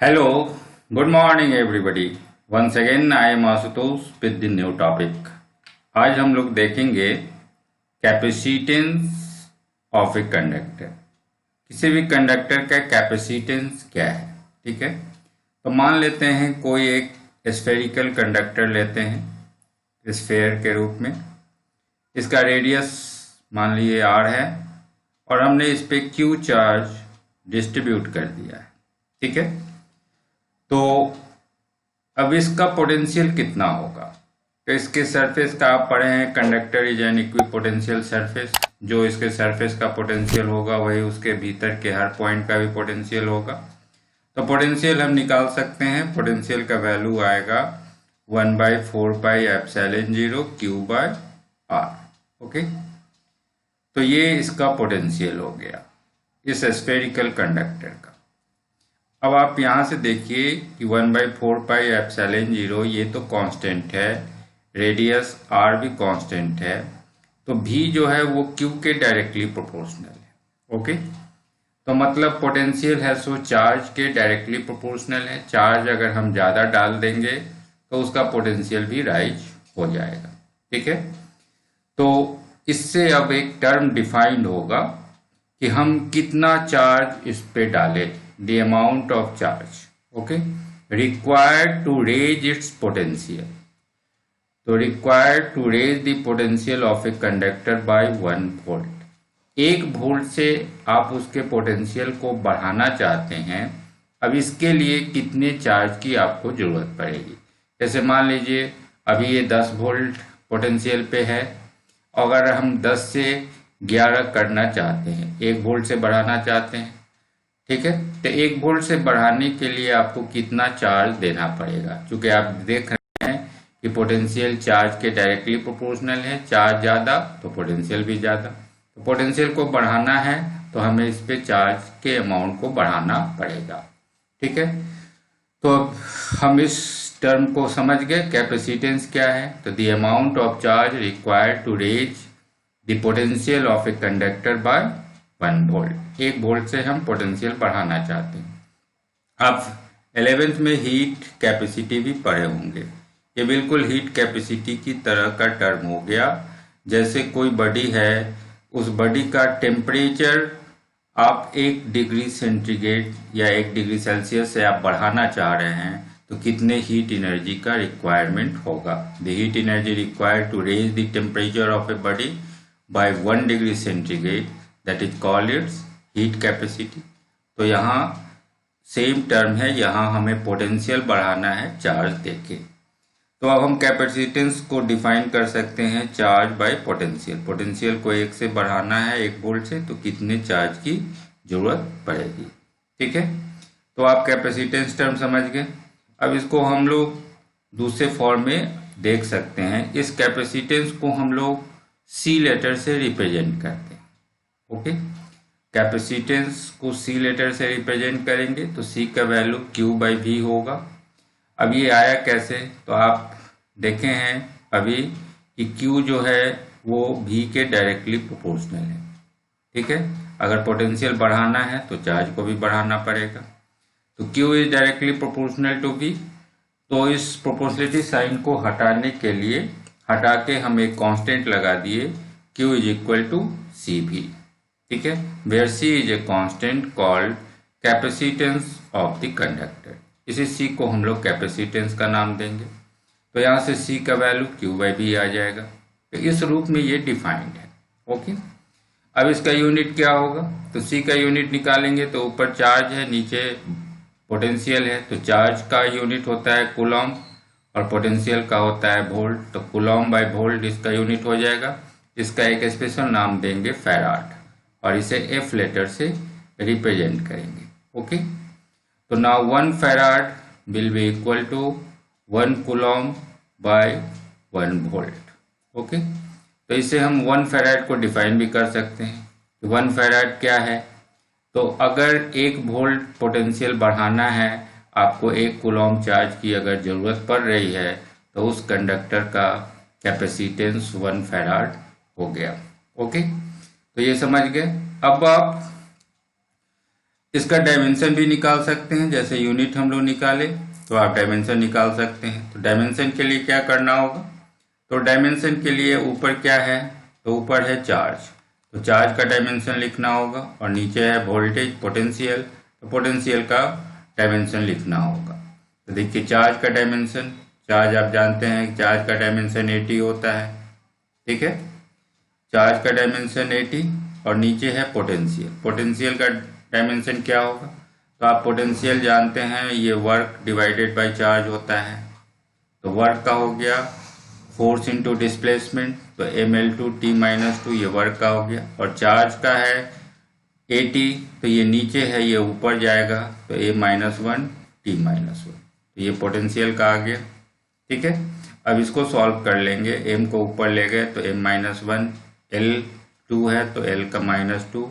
Hello, good morning everybody. Once again I am Asutosh with the new topic. आज हम लोग देखेंगे capacitance of a conductor. किसी भी कंडक्टर का कैपेसिटेंस क्या है, ठीक है। तो मान लेते हैं कोई एक स्फेरिकल कंडक्टर लेते हैं स्फेयर के रूप में। इसका रेडियस मान लीजिए r है और हमने इस पे q चार्ज डिस्ट्रीब्यूट कर दिया है, ठीक है। तो अब इसका पोटेंशियल कितना होगा, तो इसके सरफेस का आप पढ़े हैं conductor is an equipotential surface. जो इसके सरफेस का पोटेंशियल होगा वही उसके भीतर के हर पॉइंट का भी पोटेंशियल होगा। तो पोटेंशियल हम निकाल सकते हैं। पोटेंशियल का वैल्यू आएगा 1/4πε0 Q/r। ओके, तो ये इसका पोटेंशियल हो गया इस स्फेरिकल कंडक्टर का। अब आप यहाँ से देखिए कि 1/4πε0 ये तो कांस्टेंट है, रेडियस r भी कांस्टेंट है, तो v जो है वो q के डायरेक्टली प्रोपोर्शनल है। ओके, तो मतलब पोटेंशियल है सो चार्ज के डायरेक्टली प्रोपोर्शनल है। चार्ज अगर हम ज़्यादा डाल देंगे तो उसका पोटेंशियल भी राइज हो जाएगा, ठीक है। तो इससे अब एक टर्म डिफाइंड होगा कि हम कितना चार्ज इस पे डालें, the amount of charge, okay, required to raise its potential. तो required to raise the potential of a conductor by 1 volt। 1 volt से आप उसके पोटेंशियल को बढ़ाना चाहते हैं। अब इसके लिए कितने चार्ज की आपको जरूरत पड़ेगी। जैसे मान लीजिए अभी ये 10 वोल्ट पोटेंशियल पे है, अगर हम 10 से 11 करना चाहते हैं, 1 वोल्ट से बढ़ाना चाहते हैं, ठीक है। तो 1 वोल्ट से बढ़ाने के लिए आपको कितना चार्ज देना पड़ेगा। क्योंकि आप देख रहे हैं कि पोटेंशियल चार्ज के डायरेक्टली प्रोपोर्शनल है, चार्ज ज़्यादा तो पोटेंशियल भी ज़्यादा। तो पोटेंशियल को बढ़ाना है तो हमें इस पे चार्ज के अमाउंट को बढ़ाना पड़ेगा, ठीक है। तो अब हम इस टर्म को समझ गए, कैपेसिटेंस क्या है। तो the amount of charge required to raise the potential of a conductor by 1 volt. 1 volt से हम पोटेंशियल बढ़ाना चाहते हैं। आप 11th में हीट कैपेसिटी भी पढ़े होंगे। ये बिल्कुल हीट कैपेसिटी की तरह का टर्म हो गया। जैसे कोई बॉडी है, उस बॉडी का टेम्परेचर आप 1 डिग्री सेंटीग्रेड या 1 डिग्री सेल्सियस से आप बढ़ाना चाह रहे हैं, तो कितने हीट एनर्जी का रिक्वायरमेंट होगा। The heat energy required to raise the temperature of a body by 1 degree centigrade, that is called its heat capacity. तो यहाँ सेम टर्म है, यहाँ हमें पोटेंशियल बढ़ाना है चार्ज देके। तो अब हम कैपेसिटेंस को डिफाइन कर सकते हैं चार्ज बाय पोटेंशियल। पोटेंशियल को 1 से बढ़ाना है 1 वोल्ट से, तो कितने चार्ज की जरूरत पड़ेगी, ठीक है। तो आप कैपेसिटेंस टर्म समझ गए। अब इसको हम लोग दूसरे फॉर्म में देख सकते हैं। इस कैपेसिटेंस को हम लोग C लेटर से रिप्रेजेंट करते हैं। ओके, कैपेसिटेंस को C लेटर से रिप्रेजेंट करेंगे तो C का वैल्यू Q/V होगा। अब ये आया कैसे, तो आप देखे हैं अभी कि Q जो है वो V के डायरेक्टली प्रोपोर्शनल है, ठीक है। अगर पोटेंशियल बढ़ाना है तो चार्ज को भी बढ़ाना पड़ेगा। तो Q is directly proportional to V। तो इस प्रोपोर्शनलिटी साइन को हटाने के लिए हटा के हम एक कांस्टेंट लगा दिए, Q is equal to CV, ठीक है। Where C is a constant called capacitance of the conductor. इसी C को हम लोग कैपेसिटेंस का नाम देंगे। तो यहाँ से C का वैल्यू Q/V आ जाएगा। तो इस रूप में ये डिफाइंड है। ओके, अब इसका यूनिट क्या होगा, तो C का यूनिट निकालेंगे तो ऊपर चार्ज है, नीचे पोटेंशियल है। तो चार्ज का यूनिट होता है कूलॉम और पोटेंशियल का होता है वोल्ट। तो कूलॉम/वोल्ट इसका यूनिट हो जाएगा। इसका एक स्पेशल नाम देंगे फैराड और इसे F लेटर से रिप्रेजेंट करेंगे। ओके, तो now 1 farad will be equal to 1 coulomb volt. Okay, तो इसे हम 1 फैराड को डिफाइन भी कर सकते हैं। 1 फैराड क्या है, तो अगर 1 वोल्ट पोटेंशियल बढ़ाना है, आपको 1 कूलॉम चार्ज की अगर जरूरत पड़ रही है, तो उस कंडक्टर का कैपेसिटेंस 1 फैराड हो गया। ओके, तो ये समझ गए। अब आप इसका डायमेंशन भी निकाल सकते हैं, जैसे यूनिट हम लोग निकाले तो आप डायमेंशन निकाल सकते हैं। तो डायमेंशन के लिए क्या करना होगा, तो डायमेंशन के लिए ऊपर क्या है, तो ऊपर है चार्ज, तो चार्ज का डायमेंशन लिखना होगा, और नीचे है वोल्टेज पोटेंशियल, तो पोटेंशियल का डायमेंशन लिखना होगा। तो देखिए चार्ज का डायमेंशन, चार्ज आप जानते हैं चार्ज का डायमेंशन 80 होता है, ठीक है, चार्ज का डायमेंशन 80, और नीचे है पोटेंशियल, पोटेंशियल का डायमेंशन क्या होगा, तो आप पोटेंशियल जानते हैं ये वर्क डिवाइडेड बाय चार्ज होता है। तो वर्क का हो गया फोर्स इंटू डिस्प्लेसमेंट, तो mL/t-2 ये वर्क का हो गया, और चार्ज का है 80, तो ये नीचे है ये ऊपर जाएगा, तो A-1 t-1, तो ये पोटेंशियल का आ गया, ठीक है। अब इसको सॉल्व कर लेंगे, m को ऊपर ले गए तो M-1, L2 है तो L का -2,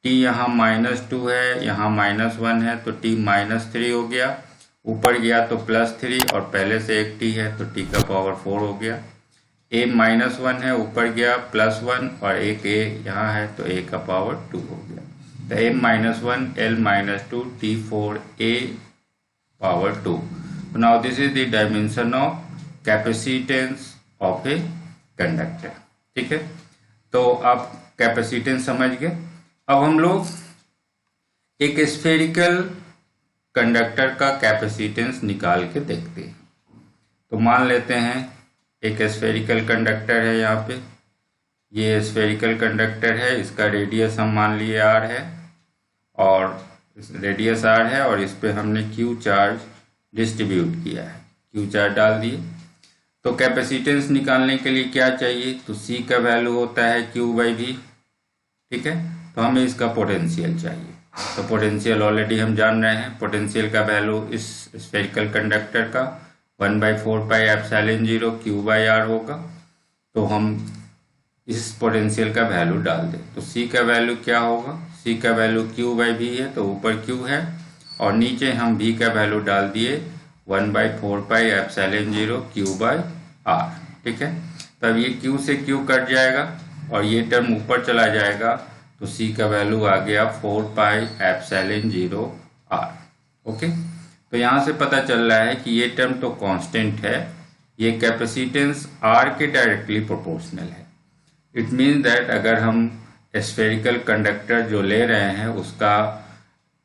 t यहाँ -2 है, यहाँ -1 है तो t -3 हो गया, ऊपर गया तो +3, और पहले से एक t है तो t का पावर 4 हो गया। a -1 है, ऊपर गया +1, और एक a यहाँ है तो a का पावर 2 हो गया। तो m-1 L-2 t4a power 2। Now this is the dimension of capacitance of a conductor, ठीक है। तो आप कैपेसिटेंस समझ गए। अब हम लोग एक स्फेरिकल कंडक्टर का कैपेसिटेंस निकाल के देखते हैं। तो मान लेते हैं एक स्फेरिकल कंडक्टर है, यहाँ पे ये स्फेरिकल कंडक्टर है, इसका रेडियस हम मान लिए r है, और रेडियस r है, और इस पे हमने q चार्ज डिस्ट्रीब्यूट किया है, q चार्ज डाल दिए। तो कैपेसिटेंस निकालने के लिए क्या चाहिए, तो c का वैल्यू होता है q/v, ठीक है। तो हमें इसका पोटेंशियल चाहिए, तो पोटेंशियल ऑलरेडी हम जान रहे हैं, पोटेंशियल का वैल्यू इस स्फेरिकल कंडक्टर का 1/4πε0 q/r होगा। तो हम इस पोटेंशियल का वैल्यू डाल दें, तो c का वैल्यू क्या होगा, c का वैल्यू q/v है, तो ऊपर q है, और नीचे हम v का वैल्यू डाल दिए 1/4πε0 q/r, ठीक है। तब ये q से q कट जाएगा, और ये टर्म ऊपर चला जाएगा, तो c का वैल्यू आ गया 4πε0 r, ओके। तो यहाँ से पता चल रहा है कि ये टर्म तो कांस्टेंट है, ये कैपेसिटेंस r के डायरेक्टली प्रोपोर्शनल है। इट मीन्स दैट अगर हम स्फेरिकल कंडक्टर जो ले रहे हैं उसका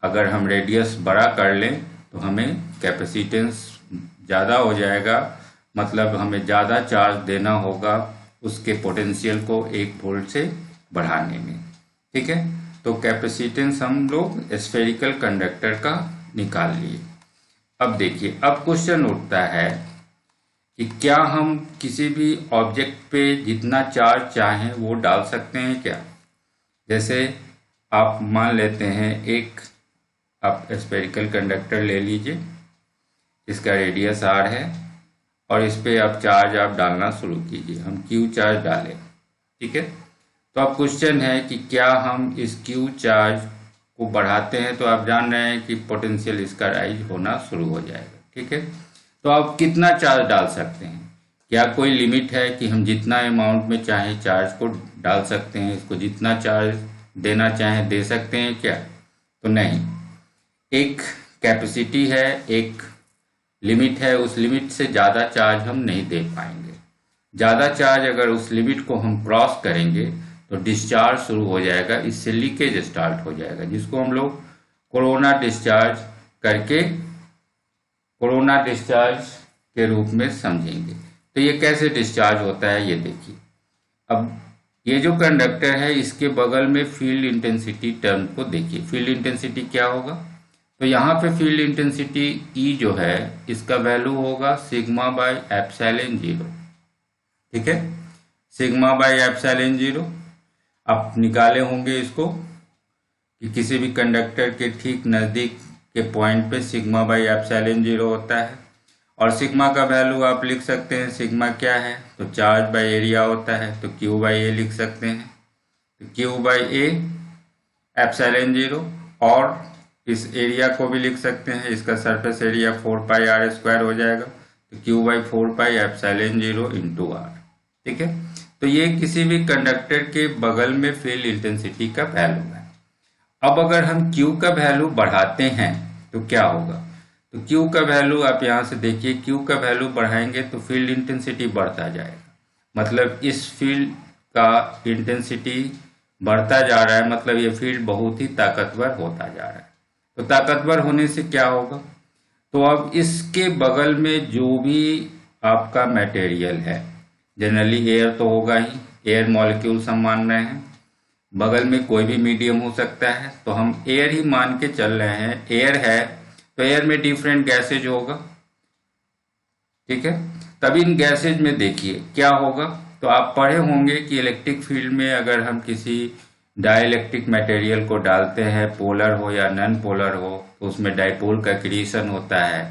अगर हम रेडियस बड़ा कर लें तो हमें कैपेसिटेंस ज़्यादा हो जाएगा, मतलब हमें ज़्यादा चार्ज देना होगा उसके पोटेंशियल को 1 वोल्ट से बढ़ाने में, ठीक है। तो कैपेसिटेंस हम लोग स्फेरिकल कंडक्टर का निकाल लिए। अब देखिए, अब क्वेश्चन उठता है कि क्या हम किसी भी ऑब्जेक्ट पे जितना चार्ज चाहें वो डाल सकते हैं क्या। जैसे आप मान लेते हैं एक आप स्फेरिकल कंडक्टर ले लीजिए, इसका रेडियस r है, और इस पे आप चार्ज आप डालना शुरू कीजिए, हम q चार्ज डालें, ठीक है। तो अब क्वेश्चन है कि क्या हम इस q चार्ज को बढ़ाते हैं तो आप जान रहे हैं कि पोटेंशियल इसका राइज होना शुरू हो जाएगा, ठीक है। तो आप कितना चार्ज डाल सकते हैं, क्या कोई लिमिट है कि हम जितना अमाउंट में चाहें चार्ज को डाल सकते हैं, इसको जितना चार्ज देना चाहें दे सकते हैं क्या, तो नहीं। एक कैपेसिटी है, एक लिमिट है, उस लिमिट से ज़्यादा चार्ज हम नहीं दे पाएंगे। ज़्यादा चार्ज अगर उस लिमिट को हम क्रॉस करेंगे तो डिस्चार्ज शुरू हो जाएगा, इससे लीकेज स्टार्ट हो जाएगा, जिसको हम लोग कोरोना डिस्चार्ज करके कोरोना डिस्चार्ज के रूप में समझेंगे। तो ये कैसे डिस्चार्ज होता है ये देखिए। अब ये जो कंडक्टर है इसके बगल में फील्ड इंटेंसिटी टर्म को देखिए, फील्ड इंटेंसिटी क्या होगा, तो यहाँ पे फील्ड इंटेंसिटी E जो है इसका वैल्यू होगा σ/ε0, ठीक है, σ/ε0। आप निकाले होंगे इसको कि किसी भी कंडक्टर के ठीक नज़दीक के पॉइंट पे σ/ε0 होता है, और सिग्मा का वैल्यू आप लिख सकते हैं, सिग्मा क्या है तो चार्ज बाय एरिया होता है, तो Q/A लिख सकते हैं, तो Q/A ε0, और इस एरिया को भी लिख सकते हैं, इसका सरफेस एरिया 4πr² हो जाएगा, तो Q/4πε0 × r, ठीक है। तो ये किसी भी कंडक्टर के बगल में फील्ड इंटेंसिटी का वैल्यू है। अब अगर हम Q का वैल्यू बढ़ाते हैं तो क्या होगा? तो Q का वैल्यू आप यहाँ से देखिए, Q का वैल्यू बढ़ाएंगे तो फील्ड इंटेंसिटी बढ़ता जाएगा, मतलब इस फील्ड का इंटेंसिटी बढ़ता जा रहा है, मतलब ये फील्ड बहुत ही ताकतवर होता जा रहा है। तो ताकतवर होने से क्या होगा? तो अब इसके बगल में जो भी आपका मटेरियल है, जनरली एयर तो होगा ही, एयर मॉलिक्यूल्स हम मान रहे हैं, बगल में कोई भी मीडियम हो सकता है, तो हम एयर ही मान के चल रहे हैं। एयर है तो एयर में डिफरेंट गैसेज होगा, ठीक है। तब इन गैसेज में देखिए क्या होगा, तो आप पढ़े होंगे कि इलेक्ट्रिक फील्ड में अगर हम किसी डाइलेक्ट्रिक मटेरियल को डालते हैं, पोलर हो या नॉन पोलर हो, तो उसमें डाइपोल का क्रिएशन होता है,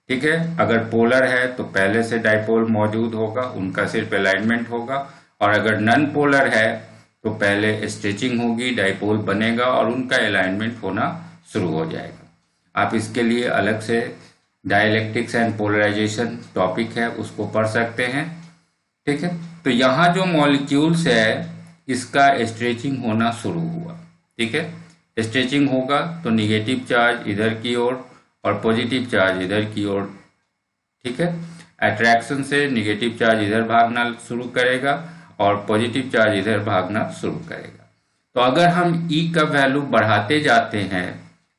ठीक है। अगर पोलर है तो पहले से डाइपोल मौजूद होगा, उनका सिर्फ अलाइनमेंट होगा, और अगर नॉन पोलर है तो पहले स्ट्रेचिंग होगी, डाइपोल बनेगा और उनका अलाइनमेंट होना शुरू हो जाएगा। आप इसके लिए अलग से डाइलेक्ट्रिक्स एंड पोलराइजेशन टॉपिक है, उसको पढ़ सकते हैं, ठीक है। तो यहाँ जो मॉलिक्यूल्स है इसका स्ट्रेचिंग होना शुरू हुआ, ठीक है। स्ट्रेचिंग होगा तो निगेटिव चार्ज इधर की ओर और पॉजिटिव चार्ज इधर की ओर, ठीक है। अट्रैक्शन से निगेटिव चार्ज इधर भागना शुरू करेगा और पॉजिटिव चार्ज इधर भागना शुरू करेगा। तो अगर हम E का वैल्यू बढ़ाते जाते हैं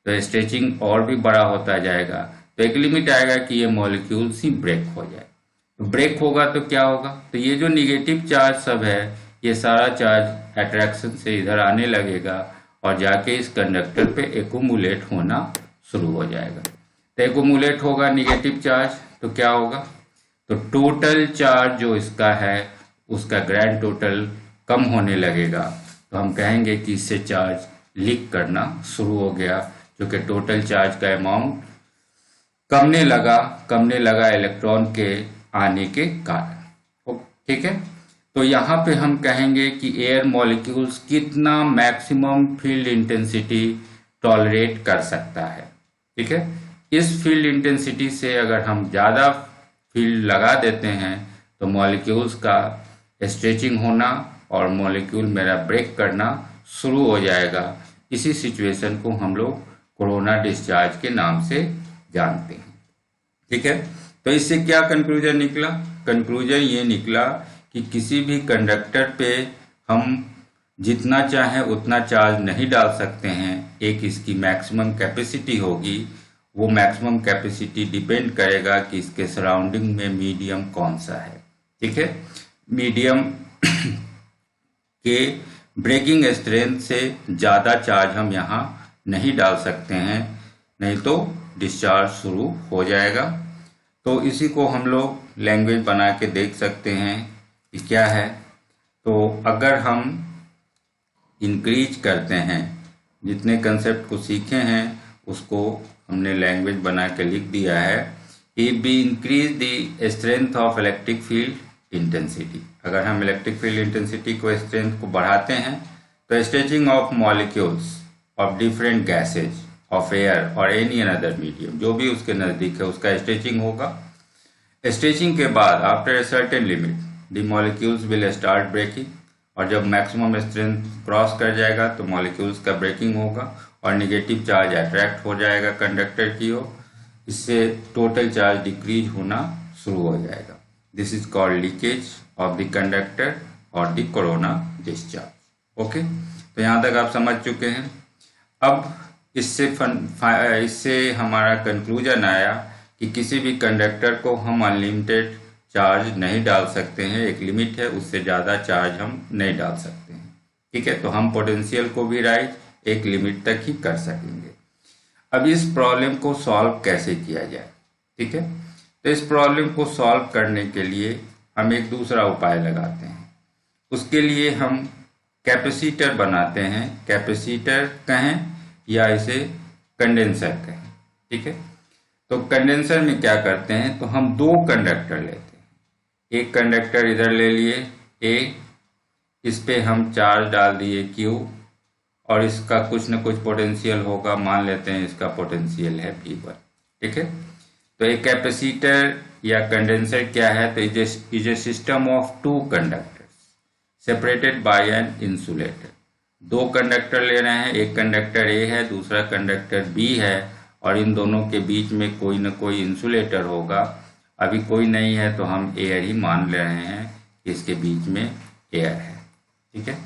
तो स्ट्रेचिंग और भी बड़ा होता जाएगा, तो एक लिमिट आएगा कि ये मॉलिक्यूल्स ही ब्रेक हो जाए। तो ब्रेक होगा तो क्या होगा? तो ये जो निगेटिव चार्ज सब है, ये सारा चार्ज अट्रैक्शन से इधर आने लगेगा और जाके इस कंडक्टर पे एक्यूमुलेट होना शुरू हो जाएगा। तो एक्यूमुलेट होगा निगेटिव चार्ज, तो क्या होगा? तो टोटल चार्ज जो इसका है उसका ग्रैंड टोटल कम होने लगेगा, तो हम कहेंगे कि इससे चार्ज लीक करना शुरू हो गया, क्योंकि टोटल चार्ज का अमाउंट कमने लगा इलेक्ट्रॉन के आने के कारण, ठीक है। तो यहाँ पे हम कहेंगे कि एयर मॉलिक्यूल्स कितना मैक्सिमम फील्ड इंटेंसिटी टॉलरेट कर सकता है, ठीक है। इस फील्ड इंटेंसिटी से अगर हम ज़्यादा फील्ड लगा देते हैं तो मॉलिक्यूल्स का स्ट्रेचिंग होना और मॉलिक्यूल मेरा ब्रेक करना शुरू हो जाएगा। इसी सिचुएशन को हम लोग कोरोना डिस्चार्ज के नाम से जानते हैं, ठीक है। तो इससे क्या कंक्लूजन निकला? कंक्लूजन ये निकला कि किसी भी कंडक्टर पे हम जितना चाहें उतना चार्ज नहीं डाल सकते हैं, एक इसकी मैक्सिमम कैपेसिटी होगी। वो मैक्सिमम कैपेसिटी डिपेंड करेगा कि इसके सराउंडिंग में मीडियम कौन सा है, ठीक है। मीडियम के ब्रेकिंग स्ट्रेंथ से ज़्यादा चार्ज हम यहाँ नहीं डाल सकते हैं, नहीं तो डिस्चार्ज शुरू हो जाएगा। तो इसी को हम लोग लैंग्वेज बना के देख सकते हैं कि क्या है। तो अगर हम इंक्रीज करते हैं, जितने कंसेप्ट को सीखे हैं उसको हमने लैंग्वेज बना के लिख दिया है। If we increase the strength of electric field intensity, अगर हम इलेक्ट्रिक फील्ड इंटेंसिटी को स्ट्रेंथ को बढ़ाते हैं तो stretching of molecules of different gases of air और एनी अनदर मीडियम, जो भी उसके नज़दीक है उसका स्ट्रेचिंग होगा। स्ट्रेचिंग के बाद after a certain limit the molecules will start breaking, और जब मैक्सिमम स्ट्रेंथ क्रॉस कर जाएगा तो मॉलिक्यूल्स का ब्रेकिंग होगा और निगेटिव चार्ज अट्रैक्ट हो जाएगा कंडक्टर की ओर, इससे टोटल चार्ज डिक्रीज होना शुरू हो जाएगा। This is called leakage of the conductor और द कोरोना डिस्चार्ज। ओके, तो यहाँ तक आप समझ चुके हैं। अब इससे हमारा कंक्लूजन आया कि किसी भी कंडक्टर को हम अनलिमिटेड चार्ज नहीं डाल सकते हैं, एक लिमिट है, उससे ज़्यादा चार्ज हम नहीं डाल सकते हैं, ठीक है। तो हम पोटेंशियल को भी राइज एक लिमिट तक ही कर सकेंगे। अब इस प्रॉब्लम को सॉल्व कैसे किया जाए, ठीक है। तो इस प्रॉब्लम को सॉल्व करने के लिए हम एक दूसरा उपाय लगाते हैं। उसके लिए हम कैपेसिटर बनाते हैं, कैपेसिटर कहें या इसे कंडेंसर कहें, ठीक है। तो कंडेंसर में क्या करते हैं, तो हम दो कंडक्टर लेते हैं। एक कंडक्टर इधर ले लिए ए, इस पे हम चार्ज डाल दिए Q और इसका कुछ न कुछ पोटेंशियल होगा, मान लेते हैं इसका पोटेंशियल है V1, ठीक है। तो एक कैपेसिटर या कंडेंसर क्या है, तो is a system of two conductors separated by an insulator. दो कंडक्टर ले रहे हैं, एक कंडक्टर ए है, दूसरा कंडक्टर बी है, और इन दोनों के बीच में कोई न कोई इंसुलेटर होगा। अभी कोई नहीं है तो हम एयर ही मान ले रहे हैं कि इसके बीच में एयर है। ठीक है,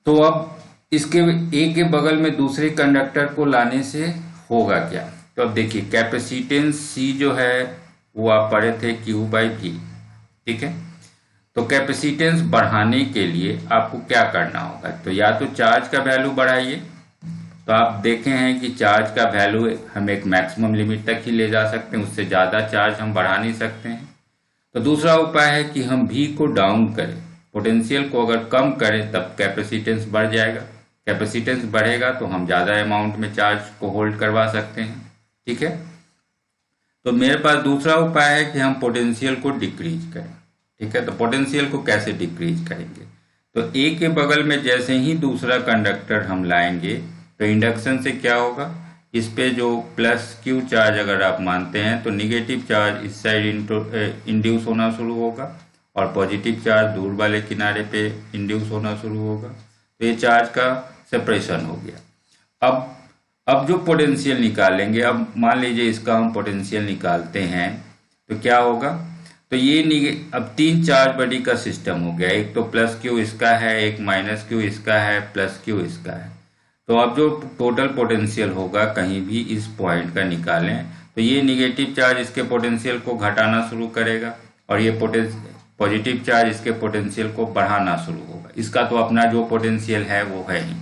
तो अब इसके ए के बगल में दूसरे कंडक्टर को लाने से होगा क्या? तो अब देखिए, कैपेसिटेंस सी जो है वो आप पढ़े थे क्यू बाई वी। ठीक है, तो कैपेसिटेंस बढ़ाने के लिए आपको क्या करना होगा? तो या तो चार्ज का वैल्यू बढ़ाइए। तो आप देखे हैं कि चार्ज का वैल्यू हम एक मैक्सिमम लिमिट तक ही ले जा सकते हैं, उससे ज़्यादा चार्ज हम बढ़ा नहीं सकते हैं। तो दूसरा उपाय है कि हम V को डाउन करें, पोटेंशियल को अगर कम करें तब कैपेसिटेंस बढ़ जाएगा। कैपेसिटेंस बढ़ेगा तो हम ज़्यादा अमाउंट में चार्ज को होल्ड करवा सकते हैं। ठीक है, तो मेरे पास दूसरा उपाय है कि हम पोटेंशियल को डिक्रीज करें। ठीक है, तो पोटेंशियल को कैसे डिक्रीज करेंगे? तो ए के बगल में जैसे ही दूसरा कंडक्टर हम लाएंगे तो इंडक्शन से क्या होगा, इस पे जो प्लस क्यू चार्ज अगर आप मानते हैं तो निगेटिव चार्ज इस साइड इंड्यूस होना शुरू होगा और पॉजिटिव चार्ज दूर वाले किनारे पे इंड्यूस होना शुरू होगा। तो ये चार्ज का सेपरेशन हो गया। अब जो पोटेंशियल निकालेंगे, अब मान लीजिए इसका हम पोटेंशियल निकालते हैं तो क्या होगा? तो ये अब तीन चार्ज बॉडी का सिस्टम हो गया। एक तो प्लस क्यू इसका है, एक माइनस क्यू इसका है, प्लस क्यू इसका है। तो अब जो टोटल पोटेंशियल होगा कहीं भी इस पॉइंट का निकालें तो ये निगेटिव चार्ज इसके पोटेंशियल को घटाना शुरू करेगा और ये पॉजिटिव चार्ज इसके पोटेंशियल को बढ़ाना शुरू होगा। इसका तो अपना जो पोटेंशियल है वो है ही।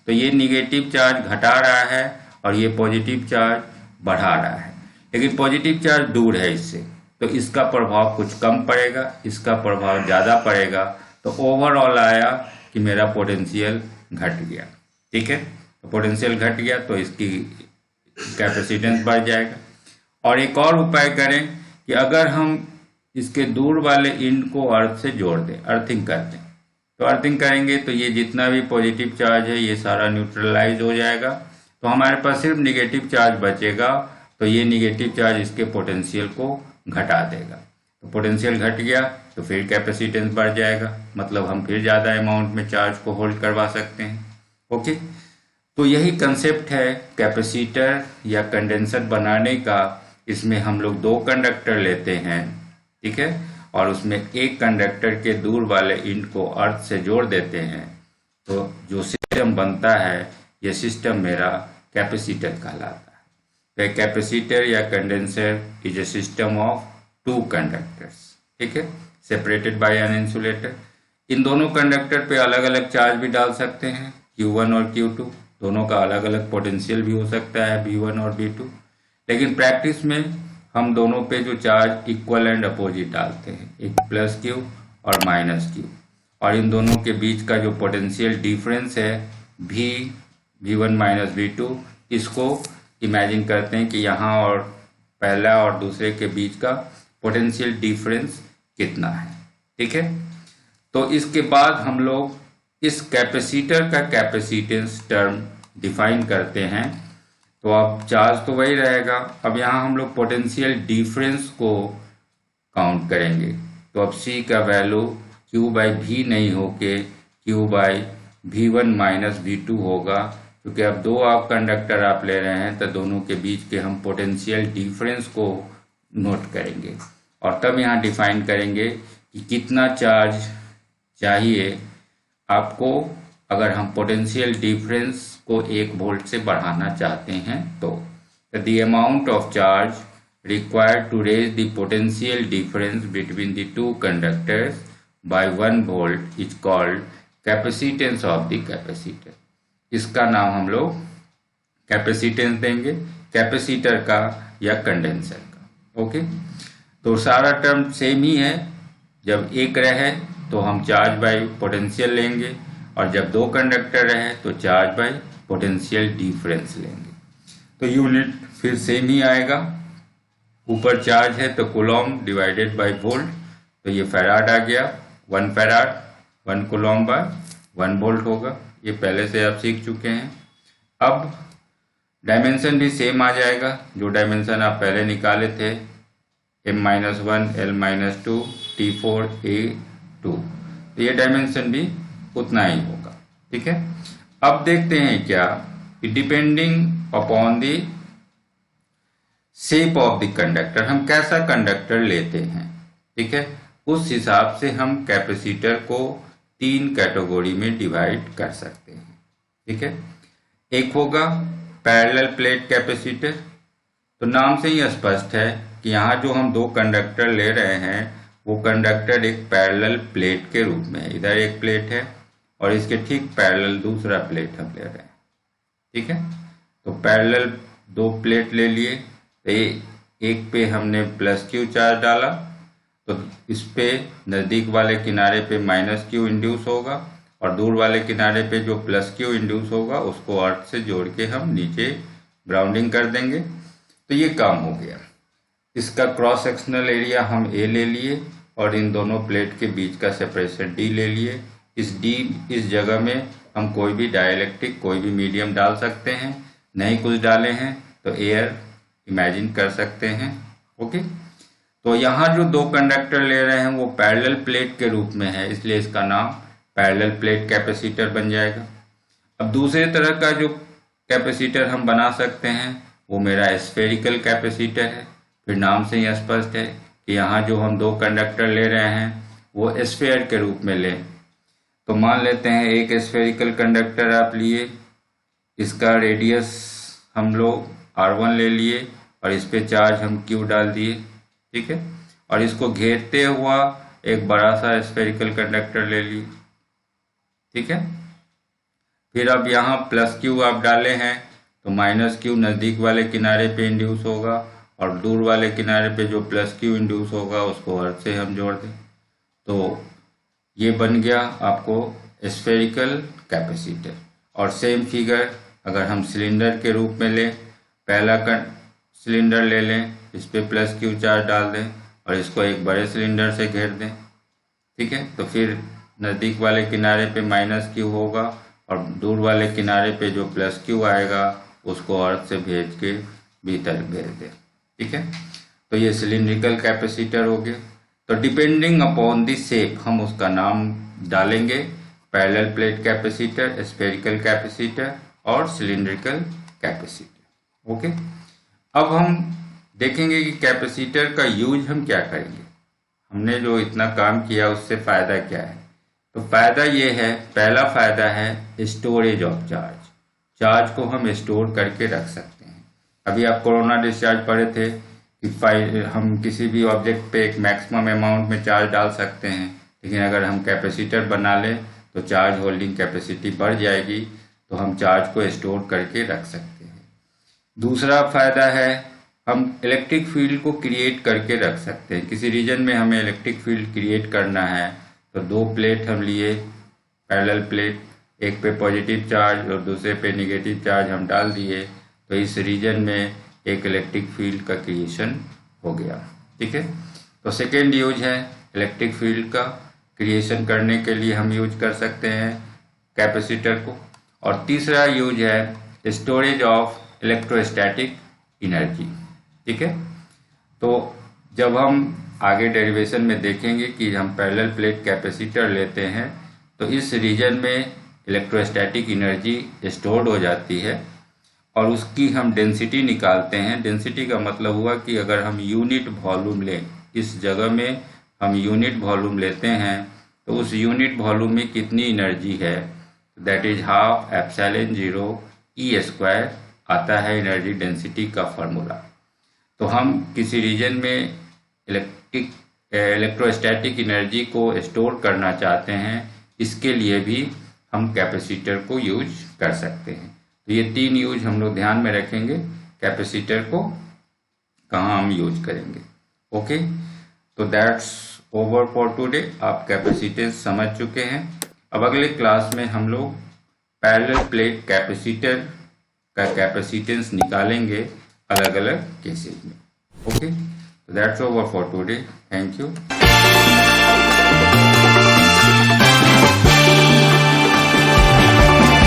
तो ये निगेटिव चार्ज घटा रहा है और ये पॉजिटिव चार्ज बढ़ा रहा है, लेकिन पॉजिटिव चार्ज दूर है इससे, तो इसका प्रभाव कुछ कम पड़ेगा, इसका प्रभाव ज़्यादा पड़ेगा। तो ओवरऑल आया कि मेरा पोटेंशियल घट गया। ठीक है, तो पोटेंशियल घट गया तो इसकी कैपेसिटेंस बढ़ जाएगा। और एक और उपाय करें कि अगर हम इसके दूर वाले इंड को अर्थ से जोड़ दें, अर्थिंग कर दें, तो अर्थिंग करेंगे तो ये जितना भी पॉजिटिव चार्ज है ये सारा न्यूट्रलाइज हो जाएगा। तो हमारे पास सिर्फ निगेटिव चार्ज बचेगा, तो ये निगेटिव चार्ज इसके पोटेंशियल को घटा देगा। तो पोटेंशियल घट गया तो फिर कैपेसिटेंस बढ़ जाएगा, मतलब हम फिर ज़्यादा अमाउंट में चार्ज को होल्ड करवा सकते हैं। ओके, तो यही कंसेप्ट है कैपेसिटर या कंडेंसर बनाने का। इसमें हम लोग दो कंडक्टर लेते हैं, ठीक है, और उसमें एक कंडक्टर के दूर वाले इंड को अर्थ से जोड़ देते हैं। तो जो सिस्टम बनता है ये सिस्टम मेरा कैपेसिटर कहलाता है। तो कैपेसिटर या condenser is a system of two conductors, ठीक है, सेपरेटेड बाय एन इंसुलेटर। इन दोनों कंडक्टर पे अलग अलग चार्ज भी डाल सकते हैं, Q1 और Q2, दोनों का अलग अलग पोटेंशियल भी हो सकता है, V1 और V2। लेकिन प्रैक्टिस में हम दोनों पे जो चार्ज इक्वल एंड अपोजिट डालते हैं, एक प्लस क्यू और माइनस क्यू, और इन दोनों के बीच का जो पोटेंशियल डिफरेंस है V1 माइनस V2, इसको इमेजिन करते हैं कि यहाँ और पहला और दूसरे के बीच का पोटेंशियल डिफरेंस कितना है। ठीक है, तो इसके बाद हम लोग इस कैपेसिटर का कैपेसिटेंस टर्म डिफाइन करते हैं। तो अब चार्ज तो वही रहेगा, अब यहाँ हम लोग पोटेंशियल डिफरेंस को काउंट करेंगे। तो अब C का वैल्यू Q बाई V नहीं होके Q by V1 minus V2 होगा, क्योंकि अब दो आप कंडक्टर आप ले रहे हैं तो दोनों के बीच के हम पोटेंशियल डिफरेंस को नोट करेंगे और तब यहाँ डिफाइन करेंगे कि कितना चार्ज चाहिए आपको अगर हम पोटेंशियल डिफरेंस को 1 वोल्ट से बढ़ाना चाहते हैं। तो the amount of charge required to raise the potential difference between the two conductors by 1 volt is called capacitance of the capacitor. इसका नाम हम लोग कैपेसिटेंस देंगे, कैपेसिटर का या कंडेंसर का। ओके, तो सारा टर्म सेम ही है। जब एक रहे तो हम चार्ज बाय पोटेंशियल लेंगे और जब दो कंडक्टर रहे तो चार्ज बाय पोटेंशियल डिफरेंस लेंगे। तो यूनिट फिर सेम ही आएगा, ऊपर चार्ज है तो कूलॉम डिवाइडेड बाय वोल्ट, तो ये फैराड आ गया, 1 फैराड 1 कूलॉम बाय 1 वोल्ट होगा। ये पहले से आप सीख चुके हैं। अब डायमेंशन भी सेम आ जाएगा, जो डायमेंशन आप पहले निकाले थे, M-1 L-2 T4 A2, तो ये डायमेंशन भी उतना ही होगा। ठीक है। अब देखते हैं क्या कि depending upon the shape of the conductor, हम कैसा कंडक्टर लेते हैं, ठीक है, उस हिसाब से हम कैपेसिटर को 3 कैटेगरी में डिवाइड कर सकते हैं, ठीक है। एक होगा पैरेलल प्लेट कैपेसिटर। तो नाम से ही स्पष्ट है कि यहाँ जो हम 2 कंडक्टर ले रहे हैं वो कंडक्टर एक पैरेलल प्लेट के रूप में है। इधर एक प्लेट है और इसके ठीक पैरेलल दूसरा प्लेट हम ले रहे हैं, ठीक है। तो पैरेलल 2 प्लेट ले लिए, तो एक पे हमने प्लस क्यू चार्ज डाला, तो इस पे नज़दीक वाले किनारे पे माइनस क्यू इंड्यूस होगा और दूर वाले किनारे पे जो प्लस क्यू इंड्यूस होगा उसको अर्थ से जोड़ के हम नीचे ग्राउंडिंग कर देंगे। तो ये काम हो गया। इसका क्रॉस सेक्शनल एरिया हम ए ले लिए और इन दोनों प्लेट के बीच का सेपरेशन डी ले लिए। इस जगह में हम कोई भी डाइलेक्ट्रिक कोई भी मीडियम डाल सकते हैं, नहीं कुछ डाले हैं तो एयर इमेजिन कर सकते हैं। ओके, तो यहाँ जो 2 कंडक्टर ले रहे हैं वो पैरेलल प्लेट के रूप में है, इसलिए इसका नाम पैरेलल प्लेट कैपेसिटर बन जाएगा। अब दूसरे तरह का जो कैपेसिटर हम बना सकते हैं वो मेरा स्फेरिकल कैपेसिटर है। फिर नाम से ही स्पष्ट है कि यहाँ जो हम 2 कंडक्टर ले रहे हैं वो स्फेयर के रूप में लें। तो मान लेते हैं एक स्फेरिकल कंडक्टर आप लिए, इसका रेडियस हम लोग R1 ले लिए और इस पे चार्ज हम Q डाल दिए, ठीक है, और इसको घेरते हुआ एक बड़ा सा स्फेरिकल कंडक्टर ले लिए, ठीक है। फिर अब यहाँ प्लस क्यू आप डाले हैं तो माइनस क्यू नज़दीक वाले किनारे पे इंड्यूस होगा और दूर वाले किनारे पे जो प्लस क्यू इंड्यूस होगा उसको अर्थ से हम जोड़ दें। तो ये बन गया आपको स्फेरिकल कैपेसिटर। और सेम फिगर अगर हम सिलेंडर के रूप में लें, पहला सिलेंडर ले लें, इस पे प्लस क्यू चार्ज डाल दें और इसको एक बड़े सिलेंडर से घेर दें, ठीक है। तो फिर नज़दीक वाले किनारे पे माइनस क्यू होगा और दूर वाले किनारे पे जो प्लस क्यू आएगा उसको अर्थ से भेज के भीतर भेज दें, ठीक है। तो ये सिलिंड्रिकल कैपेसिटर हो गया। तो डिपेंडिंग अपॉन द शेप हम उसका नाम डालेंगे, parallel plate capacitor, spherical capacitor और सिलिंड्रिकल कैपेसिटर। ओके, अब हम देखेंगे कि कैपेसिटर का यूज हम क्या करेंगे। हमने जो इतना काम किया उससे फ़ायदा क्या है। तो फ़ायदा ये है, पहला फ़ायदा है स्टोरेज ऑफ चार्ज। चार्ज को हम स्टोर करके रख सकते हैं। अभी आप कोरोना डिस्चार्ज पढ़े थे कि हम किसी भी ऑब्जेक्ट पे एक मैक्सिमम अमाउंट में चार्ज डाल सकते हैं, लेकिन अगर हम कैपेसिटर बना लें तो चार्ज होल्डिंग कैपेसिटी बढ़ जाएगी, तो हम चार्ज को स्टोर करके रख सकते हैं। दूसरा फ़ायदा है हम इलेक्ट्रिक फील्ड को क्रिएट करके रख सकते हैं। किसी रीजन में हमें इलेक्ट्रिक फील्ड क्रिएट करना है तो 2 प्लेट हम लिए, पैरेलल प्लेट, एक पे पॉजिटिव चार्ज और दूसरे पे नेगेटिव चार्ज हम डाल दिए, तो इस रीजन में एक इलेक्ट्रिक फील्ड का क्रिएशन हो गया, ठीक है। तो सेकेंड यूज है इलेक्ट्रिक फील्ड का क्रिएशन करने के लिए हम यूज कर सकते हैं कैपेसिटर को। और तीसरा यूज है स्टोरेज ऑफ इलेक्ट्रोस्टैटिक एनर्जी, ठीक है। तो जब हम आगे डेरिवेशन में देखेंगे कि हम पैरेलल प्लेट कैपेसिटर लेते हैं तो इस रीजन में इलेक्ट्रोस्टैटिक एनर्जी स्टोर्ड हो जाती है और उसकी हम डेंसिटी निकालते हैं। डेंसिटी का मतलब हुआ कि अगर हम यूनिट वॉल्यूम लें, इस जगह में हम यूनिट वॉल्यूम लेते हैं तो उस यूनिट वॉल्यूम में कितनी एनर्जी है, that is half epsilon 0 E² आता है एनर्जी डेंसिटी का फॉर्मूला। तो हम किसी रीजन में इलेक्ट्रोस्टैटिक एनर्जी को स्टोर करना चाहते हैं, इसके लिए भी हम कैपेसिटर को यूज कर सकते हैं। तो ये 3 यूज हम लोग ध्यान में रखेंगे, कैपेसिटर को कहाँ हम यूज करेंगे। ओके, तो दैट्स ओवर फॉर टुडे। आप कैपेसिटेंस समझ चुके हैं। अब अगले क्लास में हम लोग पैरेलल प्लेट कैपेसिटर का कैपेसिटेंस निकालेंगे अलग अलग केसेस में। Okay, so that's over for today. Thank you.